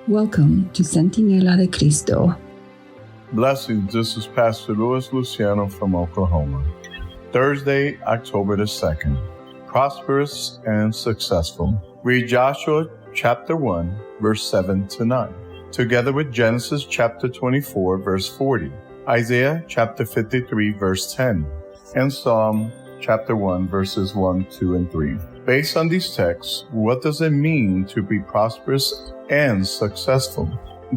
Welcome to Centinela de Cristo. Blessings, this is Pastor Luis Luciano from Oklahoma. Thursday, October the 2nd. Prosperous and successful. Read Joshua chapter 1, verse 7 to 9, together with Genesis chapter 24, verse 40, Isaiah chapter 53, verse 10, and Psalm chapter 1, verses 1, 2, and 3. Based on these texts, what does it mean to be prosperous and successful?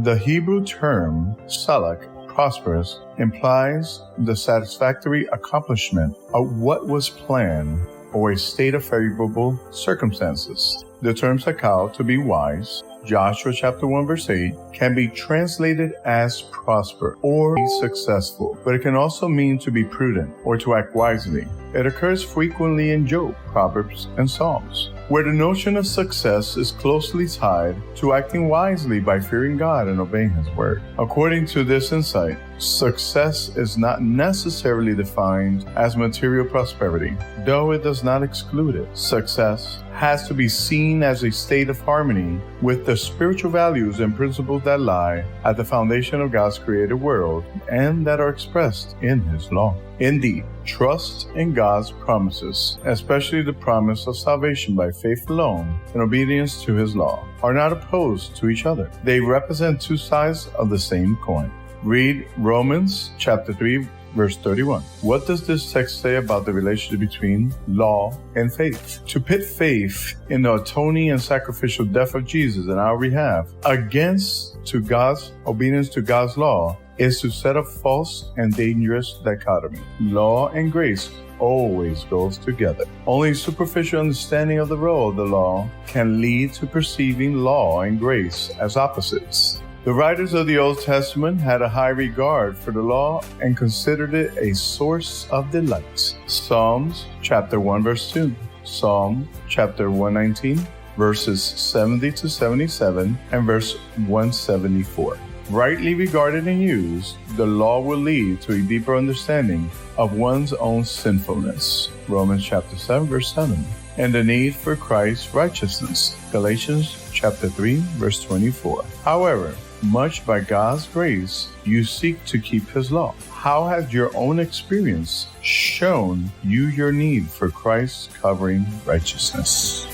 The Hebrew term salak, prosperous, implies the satisfactory accomplishment of what was planned or a state of favorable circumstances. The term sakal, to be wise, Joshua chapter 1 verse 8, can be translated as prosper or be successful, but it can also mean to be prudent or to act wisely. It occurs frequently in Job, Proverbs, and Psalms, where the notion of success is closely tied to acting wisely by fearing God and obeying His word. According to this insight, success is not necessarily defined as material prosperity, though it does not exclude it. Success has to be seen as a state of harmony with the spiritual values and principles that lie at the foundation of God's created world and that are expressed in His law. Indeed, trust in God's promises, especially the promise of salvation by faith alone and obedience to His law, are not opposed to each other. They represent two sides of the same coin. Read Romans chapter 3, verse 31. What does this text say about the relationship between law and faith? To pit faith in the atoning and sacrificial death of Jesus in our behalf against to God's obedience to God's law is to set up false and dangerous dichotomy. Law and grace always goes together. Only superficial understanding of the role of the law can lead to perceiving law and grace as opposites. The writers of the Old Testament had a high regard for the law and considered it a source of delight. Psalms chapter 1 verse 2, Psalm chapter 119 verses 70 to 77 and verse 174. Rightly regarded and used, the law will lead to a deeper understanding of one's own sinfulness. Romans chapter 7 verse 7. And the need for Christ's righteousness. Galatians chapter 3 verse 24. However, much by God's grace, you seek to keep His law. How has your own experience shown you your need for Christ's covering righteousness?